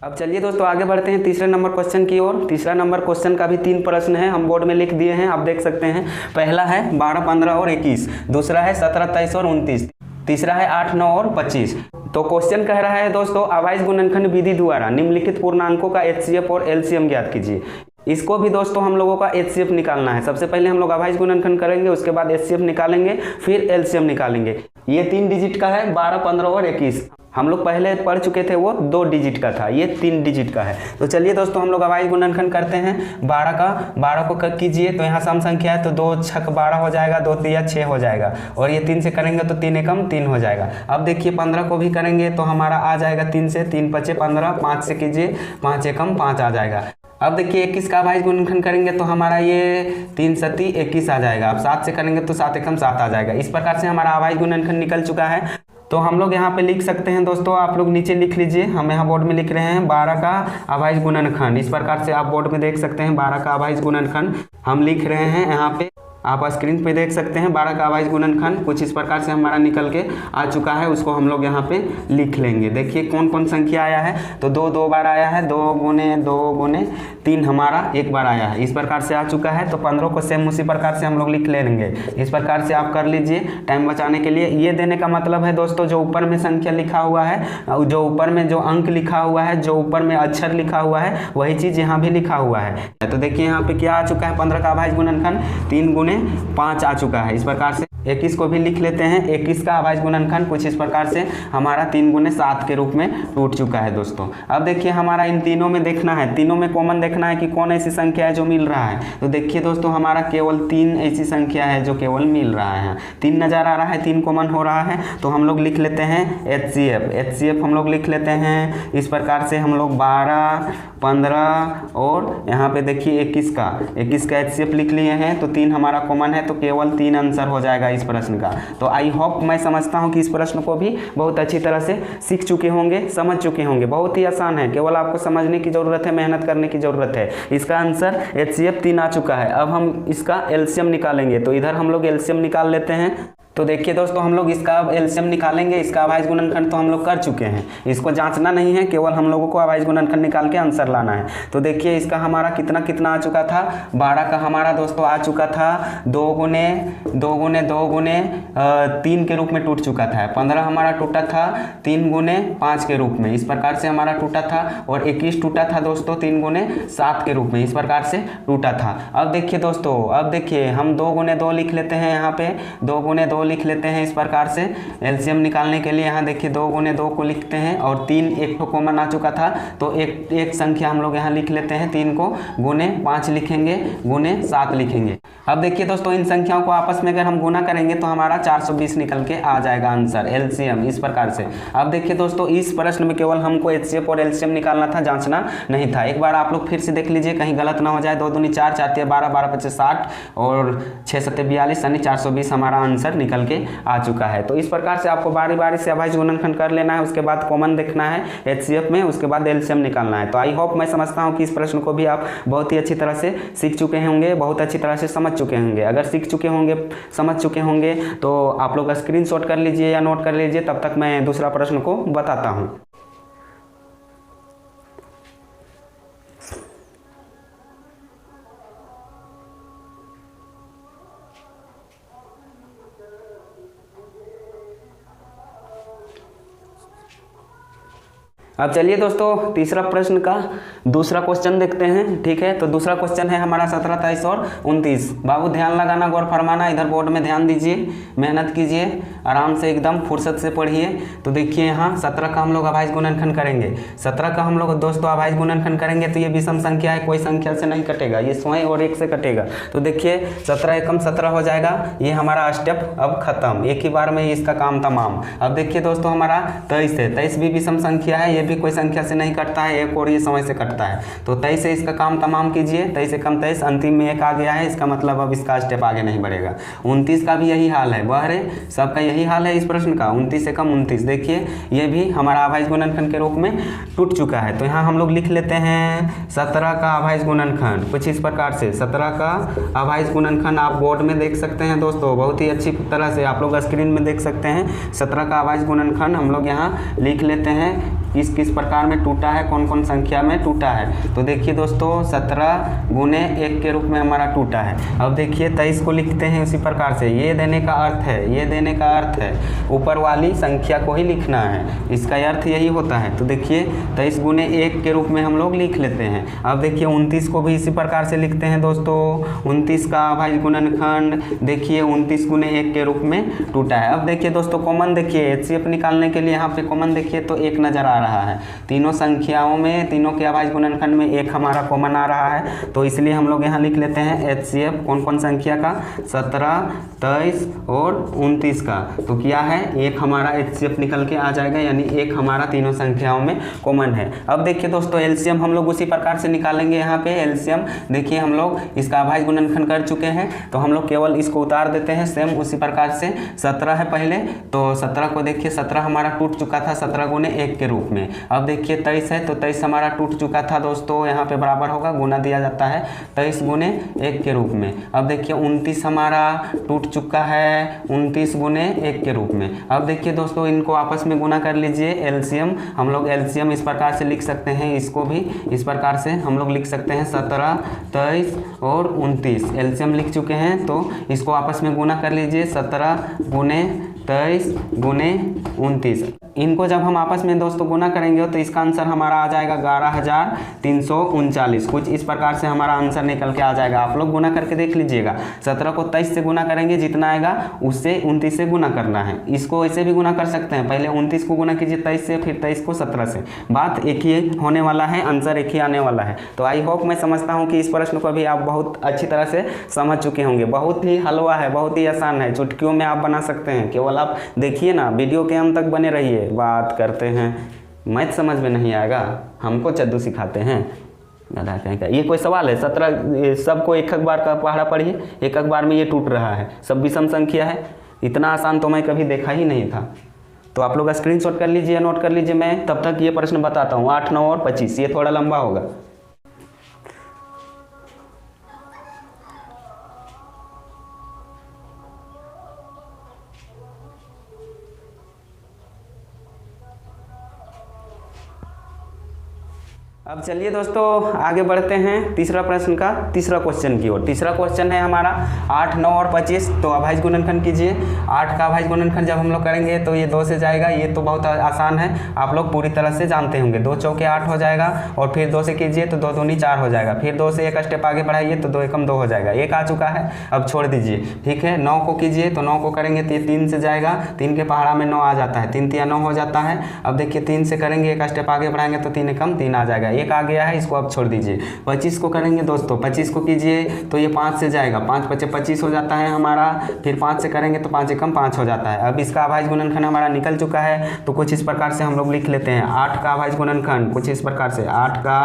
अब चलिए दोस्तों आगे बढ़ते हैं तीसरे नंबर क्वेश्चन की ओर। तीसरा नंबर क्वेश्चन का भी 3 प्रश्न है, हम बोर्ड में लिख दिए हैं, आप देख सकते हैं। पहला है 12, 15 और 21, दूसरा है 17, 23 और 29, तीसरा है 8, 9 और 25। तो क्वेश्चन कह रहा है दोस्तों, अभाज्य गुणनखंड विधि द्वारा निम्नलिखित पूर्णांकों का HCF और LCM ज्ञात कीजिए। इसको भी दोस्तों हम लोगों का एचसीएफ निकालना है। सबसे पहले हम लोग अभाज्य गुणनखंड करेंगे, उसके बाद एचसीएफ निकालेंगे, फिर एलसीएम निकालेंगे। ये 3 डिजिट का है, 12, 15 और 21। हम लोग पहले पढ़ चुके थे, वो 2 डिजिट का था, ये 3 डिजिट का है। तो चलिए दोस्तों हम लोग अभाज्य गुणनखंड करते हैं। 12 को कीजिए तो यहाँ सम संख्या है, तो 2 छक 12 हो जाएगा, 2 तिया 6 हो जाएगा, और ये 3 से करेंगे तो 3 एकम 3 हो जाएगा। अब देखिए 15 को भी करेंगे तो हमारा आ जाएगा 3 से, 3 पचे 15, 5 से कीजिए, 5 एकम 5 आ जाएगा। अब देखिए 21 का अभाज्य गुणनखंड करेंगे तो हमारा ये 3 सती 21 आ जाएगा। अब 7 से करेंगे तो 7 एकम 7 आ जाएगा। इस प्रकार से हमारा अभाज्य गुणनखंड निकल चुका है। तो हम लोग यहाँ पे लिख सकते हैं दोस्तों, आप लोग नीचे लिख लीजिए, हम यहाँ बोर्ड में लिख रहे हैं 12 का अभाज्य गुणनखंड। इस प्रकार से आप बोर्ड में देख सकते हैं 12 का अभाज्य गुणनखंड हम लिख रहे हैं। यहाँ पे आप स्क्रीन पे देख सकते हैं 12 का अभाज्य गुणनखंड कुछ इस प्रकार से हमारा निकल के आ चुका है। उसको हम लोग यहाँ पे लिख लेंगे। देखिए कौन कौन संख्या आया है, तो 2 बार आया है, 2 गुने 3 हमारा 1 बार आया है। इस प्रकार से आ चुका है। तो 15 को सेम उसी प्रकार से हम लोग लिख लेंगे। इस प्रकार से आप कर लीजिए टाइम बचाने के लिए। ये देने का मतलब है दोस्तों, जो ऊपर में संख्या लिखा हुआ है, जो ऊपर में जो अंक लिखा हुआ है, जो ऊपर में अक्षर लिखा हुआ है, वही चीज़ यहाँ भी लिखा हुआ है। तो देखिए यहाँ पे क्या आ चुका है, 15 का अभाज्य गुणनखंड 3 गुने 5 आ चुका है। इस प्रकार से 21 को भी लिख लेते हैं। 21 का अभाज्य गुणनखंड कुछ इस प्रकार से हमारा 3 गुने 7 के रूप में टूट चुका है दोस्तों। अब देखिए हमारा इन तीनों में देखना है, तीनों में कॉमन देखना है कि कौन ऐसी संख्या है जो मिल रहा है। तो देखिए दोस्तों हमारा केवल 3 ऐसी संख्या है जो केवल मिल रहा है। 3 नज़र आ रहा है, 3 कॉमन हो रहा है, तो हम लोग लिख लेते हैं एचसीएफ हम लोग लिख लेते हैं। इस प्रकार से हम लोग 12, 15 और यहाँ पे देखिए 21 का एचसीएफ लिख लिए हैं। तो 3 हमारा कॉमन है, तो केवल 3 आंसर हो जाएगा इस प्रश्न का। तो आई होप, मैं समझता हूँ कि इस प्रश्न को भी बहुत अच्छी तरह से सीख चुके होंगे, समझ चुके होंगे। बहुत ही आसान है, केवल आपको समझने की ज़रूरत है, मेहनत करने की ज़रूरत है। इसका आंसर एचसीएफ 3 आ चुका है। अब हम इसका एलसीएम निकालेंगे, तो इधर हम लोग एलसीएम निकाल लेते हैं। तो देखिए दोस्तों हम लोग इसका एलसीएम निकालेंगे। इसका अभाज्य गुणनखंड तो हम लोग कर चुके हैं, इसको जांचना नहीं है, केवल हम लोगों को अभाज्य गुणनखंड निकाल के आंसर लाना है। तो देखिए इसका हमारा कितना आ चुका था, 12 का हमारा दोस्तों आ चुका था 2 गुने 3 के रूप में टूट चुका था। 15 हमारा टूटा था 3 गुने 5 के रूप में, इस प्रकार से हमारा टूटा था। और 21 टूटा था दोस्तों 3 गुने 7 के रूप में, इस प्रकार से टूटा था। अब देखिए दोस्तों, अब देखिए हम 2 गुने 2 लिख लेते हैं। यहाँ पे 2 गुने 2 लिख लेते हैं। इस प्रकार से एलसीएम निकालने के लिए यहाँ देखिए 2 गुने 2 को लिखते हैं, और 3 एक तो कॉमन आ चुका था, तो एक संख्या हम लोग यहाँ लिख लेते हैं। 3 को गुने 5 लिखेंगे, गुने 7 लिखेंगे। अब देखिए दोस्तों इन संख्याओं को आपस में अगर हम गुना करेंगे तो हमारा 420 निकल के आ जाएगा आंसर, एलसीएम इस प्रकार से। अब देखिए दोस्तों इस प्रश्न में केवल हमको एचसीएफ और एलसीएम निकालना था, जांचना नहीं था। एक बार आप लोग फिर से देख लीजिए, कहीं गलत ना हो जाए। 2 दूनी 4, 4 तिया 12, 12 पचे 60 और 6 सत्ते 42 यानी 420 हमारा आंसर निकल के आ चुका है। तो इस प्रकार से आपको बारी बारी से अभाज्य गुणनखंड कर लेना है, उसके बाद कॉमन देखना है एचसीएफ में, उसके बाद एलसीएम निकालना है। तो आई होप, मैं समझता हूं कि इस प्रश्न को भी आप बहुत ही अच्छी तरह से सीख चुके होंगे, बहुत अच्छी तरह से समझ चुके होंगे। अगर सीख चुके होंगे, समझ चुके होंगे, तो आप लोग स्क्रीनशॉट कर लीजिए या नोट कर लीजिए, तब तक मैं दूसरा प्रश्न को बताता हूँ। अब चलिए दोस्तों तीसरा प्रश्न का दूसरा क्वेश्चन देखते हैं। ठीक है, तो दूसरा क्वेश्चन है हमारा 17, 23 और 29। बाबू ध्यान लगाना, गौर फरमाना, इधर बोर्ड में ध्यान दीजिए, मेहनत कीजिए, आराम से एकदम फुर्सत से पढ़िए। तो देखिए यहाँ 17 का हम लोग अभाज्य गुणनखंड करेंगे। 17 का हम लोग दोस्तों अभाज्य गुणनखंड करेंगे तो ये विषम संख्या है, कोई संख्या से नहीं कटेगा, ये स्वयं और 1 से कटेगा। तो देखिए 17 एकम 17 हो जाएगा, ये हमारा स्टेप अब खत्म, एक ही बार में इसका काम तमाम। अब देखिए दोस्तों हमारा 23 है, 23 भी विषम संख्या है, ये भी कोई संख्या से नहीं कटता है, एक और ये समय से कटता है। तो 23 से इसका काम तमाम कीजिए। 23 एकम 23, अंतिम में 1 आ गया है, इसका मतलब अब इसका स्टेप आगे नहीं बढ़ेगा। 29 का भी यही हाल है, बहरे सबका यही हाल है इस प्रश्न का। 29 एकम 29, देखिए ये भी हमारा अभाज्य गुणनखंड के रूप में टूट चुका है। तो यहाँ हम लोग लिख लेते हैं 17 का अभाज्य गुणनखंड कुछ इस प्रकार से। 17 का अभाज्य गुणनखंड आप बोर्ड में देख सकते हैं दोस्तों, बहुत ही अच्छी तरह से आप लोग स्क्रीन में देख सकते हैं। 17 का अभाज्य गुणनखंड हम लोग यहाँ लिख लेते हैं किस किस प्रकार में टूटा है, कौन कौन संख्या में टूटा है। तो देखिए दोस्तों 17 गुने 1 के रूप में हमारा टूटा है। अब देखिए 23 को लिखते हैं उसी प्रकार से, ये देने का अर्थ है, ये देने का अर्थ है ऊपर वाली संख्या को ही लिखना है, इसका अर्थ यही होता है। तो देखिए 23 गुने 1 के रूप में हम लोग लिख लेते हैं। अब देखिए 29 को भी इसी प्रकार से लिखते हैं दोस्तों, 29 का अभाज्य गुणनखंड देखिए 29 गुने 1 के रूप में टूटा है। अब देखिए दोस्तों कॉमन देखिए, एचसीएफ निकालने के लिए यहाँ पे कॉमन देखिए तो 1 नज़र आ रहा है, तीनों संख्याओं में, तीनों के अभाज्य गुणनखंड में 1 हमारा कॉमन आ रहा है। तो इसलिए हम लोग यहाँ लिख लेते हैं एचसीएफ कौन कौन संख्या का, 17, 23 और 29 का। तो क्या है, 1 हमारा एचसीएफ निकल के आ जाएगा, यानी 1 हमारा तीनों संख्याओं में कॉमन है। अब देखिए दोस्तों एलसीएम हम लोग उसी प्रकार से निकालेंगे। यहाँ पे एलसीएम देखिए हम लोग इसका अभाज्य गुणनखंड कर चुके हैं, तो हम लोग केवल इसको उतार देते हैं सेम उसी प्रकार से। 17 है पहले, तो 17 को देखिए 17 हमारा टूट चुका था 17 गुने 1 के रूप में। अब देखिए 23 है, तो 23 हमारा टूट चुका था दोस्तों, यहाँ पे बराबर होगा, गुना दिया जाता है 23 गुने 1 के रूप में। अब देखिए 29 हमारा टूट चुका है 29 गुने 1 के रूप में। अब देखिए दोस्तों इनको आपस में गुना कर लीजिए, एलसीएम हम लोग एलसीएम इस प्रकार से लिख सकते हैं, इसको भी इस प्रकार से हम लोग लिख सकते हैं 17, 23 और 29 एलसीएम लिख चुके हैं। तो इसको आपस में गुना कर लीजिए, 17 गुने 23 गुने 29। इनको जब हम आपस में दोस्तों गुना करेंगे तो इसका आंसर हमारा आ जाएगा 11,339। कुछ इस प्रकार से हमारा आंसर निकल के आ जाएगा। आप लोग गुना करके देख लीजिएगा, 17 को 23 से गुना करेंगे, जितना आएगा उससे 29 से गुना करना है। इसको ऐसे भी गुना कर सकते हैं, पहले 29 को गुना कीजिए 23 से, फिर 23 को 17 से, बात एक ही होने वाला है, आंसर एक ही आने वाला है। तो आई होप, मैं समझता हूँ कि इस प्रश्न को भी आप बहुत अच्छी तरह से समझ चुके होंगे। बहुत ही हलवा है, बहुत ही आसान है, चुटकियों में आप बना सकते हैं। केवल आप देखिए ना, वीडियो के अंत तक बने रहिए। बात करते हैं मैथ समझ में नहीं आएगा, हमको चद्दू सिखाते हैं गधा कहीं का। ये कोई सवाल है? 17 सबको एक बार का पहाड़ा पढ़िए, एक बार में ये टूट रहा है, सब विषम संख्या है। इतना आसान तो मैं कभी देखा ही नहीं था। तो आप लोग स्क्रीनशॉट कर लीजिए, नोट कर लीजिए। मैं तब तक ये प्रश्न बताता हूँ, 8, 9 और 25, ये थोड़ा लंबा होगा। अब चलिए दोस्तों आगे बढ़ते हैं तीसरा प्रश्न का, तीसरा क्वेश्चन की ओर। तीसरा क्वेश्चन है हमारा 8, 9 और 25। तो अभाज्य गुणनखंड कीजिए। 8 का अभाज्य गुणनखंड जब हम लोग करेंगे तो ये 2 से जाएगा, ये तो बहुत आसान है, आप लोग पूरी तरह से जानते होंगे। 2 चौके 8 हो जाएगा, और फिर 2 से कीजिए तो 2 दूनी 4 हो जाएगा, फिर 2 से एक स्टेप आगे बढ़ाइए तो 2 एकम 2 हो जाएगा, 1 आ चुका है, अब छोड़ दीजिए। ठीक है, 9 को कीजिए तो 9 को करेंगे तो ये 3 से जाएगा, 3 के पहाड़ा में 9 आ जाता है, 3 3 9 हो जाता है। अब देखिए 3 से करेंगे, एक स्टेप आगे बढ़ाएंगे तो 3 एकम 3 आ जाएगा, 1 आ गया है, इसको अब छोड़ दीजिए। 25 को करेंगे दोस्तों, 25 को कीजिए तो ये 5 से जाएगा, 5 5 25 हो जाता है हमारा, फिर 5 से करेंगे तो 5 एकम 5 हो जाता है। अब इसका अभाज्य गुणनखंड हमारा निकल चुका है, तो कुछ इस प्रकार से हम लोग लिख लेते हैं 8 का अभाज्य गुणनखंड, कुछ इस प्रकार से 8 का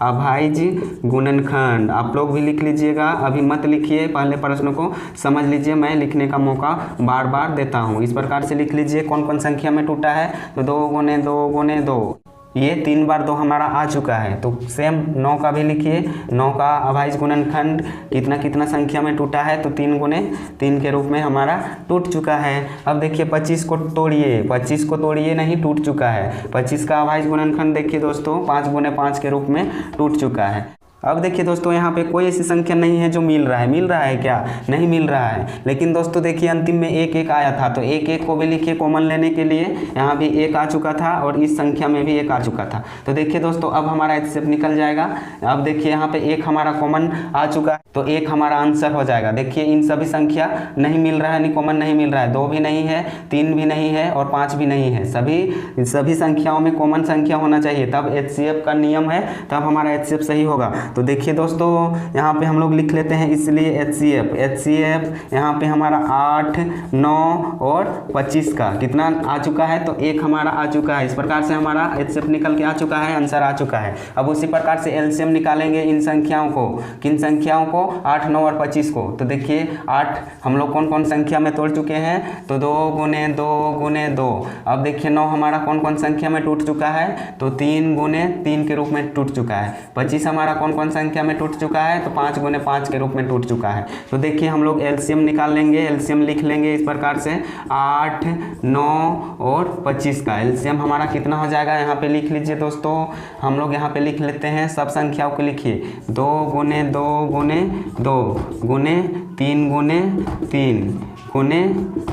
अभाज्य गुणनखंड। आप लोग भी लिख लीजिएगा, अभी मत लिखिए, पहले प्रश्न को समझ लीजिए, मैं लिखने का मौका बार बार देता हूँ। इस प्रकार से लिख लीजिए कौन कौन संख्या में टूटा है, तो 2 गुने 2 गुने 2, ये 3 बार 2 हमारा आ चुका है। तो सेम 9 का भी लिखिए, 9 का अभाज्य गुणनखंड कितना कितना संख्या में टूटा है, तो 3 गुने 3 के रूप में हमारा टूट चुका है। अब देखिए 25 को तोड़िए, 25 को तोड़िए, नहीं टूट चुका है। 25 का अभाज्य गुणनखंड देखिए दोस्तों 5 गुने 5 के रूप में टूट चुका है। अब देखिए दोस्तों यहाँ पे कोई ऐसी संख्या नहीं है जो मिल रहा है, मिल रहा है क्या? नहीं मिल रहा है। लेकिन दोस्तों देखिए अंतिम में 1 1 आया था, तो 1 1 को भी लिखिए कॉमन लेने के लिए, यहाँ भी 1 आ चुका था और इस संख्या में भी 1 आ चुका था। तो देखिए दोस्तों अब हमारा एचसीएफ निकल जाएगा। अब देखिए यहाँ पे 1 हमारा कॉमन आ चुका है, तो 1 हमारा आंसर हो जाएगा। देखिए इन सभी संख्या नहीं मिल रहा है, नहीं कॉमन नहीं मिल रहा है, 2 भी नहीं है, 3 भी नहीं है और 5 भी नहीं है। सभी संख्याओं में कॉमन संख्या होना चाहिए, तब एचसीएफ का नियम है, तब हमारा एचसीएफ सही होगा। तो देखिए दोस्तों यहाँ पे हम लोग लिख लेते हैं, इसलिए एचसीएफ यहाँ पे हमारा 8, 9 और 25 का कितना आ चुका है, तो 1 हमारा आ चुका है। इस प्रकार से हमारा एचसीएफ निकल के आ चुका है, आंसर आ चुका है। अब उसी प्रकार से एलसीएम निकालेंगे इन संख्याओं को, किन संख्याओं को? 8, 9 और 25 को। तो देखिए 8 हम लोग कौन कौन संख्या में तोड़ चुके हैं, तो 2 गुने 2 गुने 2। अब देखिए 9 हमारा कौन कौन संख्या में टूट चुका है, तो 3 गुने 3 के रूप में टूट चुका है। 25 हमारा कौन कौन कौन संख्या में टूट चुका है, तो 5 गुने 5 के रूप में टूट चुका है। तो देखिए हम लोग एलसीएम निकाल लेंगे, एलसीएम लिख लेंगे इस प्रकार से 8, 9 और 25 का एलसीएम हमारा कितना हो जाएगा, यहाँ पे लिख लीजिए दोस्तों। हम लोग यहाँ पे लिख लेते हैं, सब संख्याओं को लिखिए 2 गुने 2 गुने 2 गुने 3 गुने 3 गुने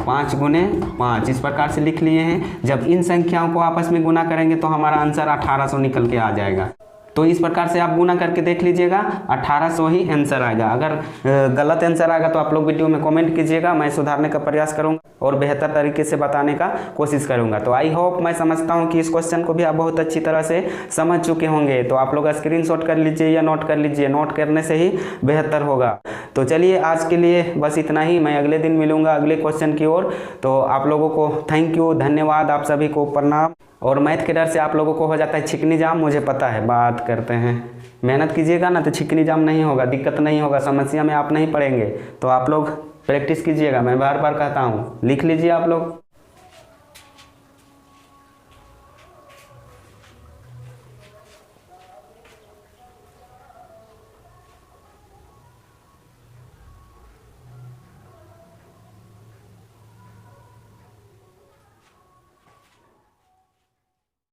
5 गुने 5, इस प्रकार से लिख लिए हैं। जब इन संख्याओं को आपस में गुना करेंगे तो हमारा आंसर 1800 निकल के आ जाएगा। तो इस प्रकार से आप गुना करके देख लीजिएगा, 1800 ही आंसर आएगा। अगर गलत आंसर आएगा तो आप लोग वीडियो में कमेंट कीजिएगा, मैं सुधारने का प्रयास करूंगा और बेहतर तरीके से बताने का कोशिश करूंगा। तो आई होप, मैं समझता हूं कि इस क्वेश्चन को भी आप बहुत अच्छी तरह से समझ चुके होंगे। तो आप लोग स्क्रीनशॉट कर लीजिए या नोट कर लीजिए, नोट करने से ही बेहतर होगा। तो चलिए आज के लिए बस इतना ही, मैं अगले दिन मिलूंगा अगले क्वेश्चन की ओर। तो आप लोगों को थैंक यू, धन्यवाद, आप सभी को प्रणाम। और मैथ के डर से आप लोगों को हो जाता है छिकनी जाम, मुझे पता है, बात करते हैं। मेहनत कीजिएगा ना तो छिकनी जाम नहीं होगा, दिक्कत नहीं होगा, समस्या में आप नहीं पड़ेंगे। तो आप लोग प्रैक्टिस कीजिएगा, मैं बार बार कहता हूँ, लिख लीजिए आप लोग।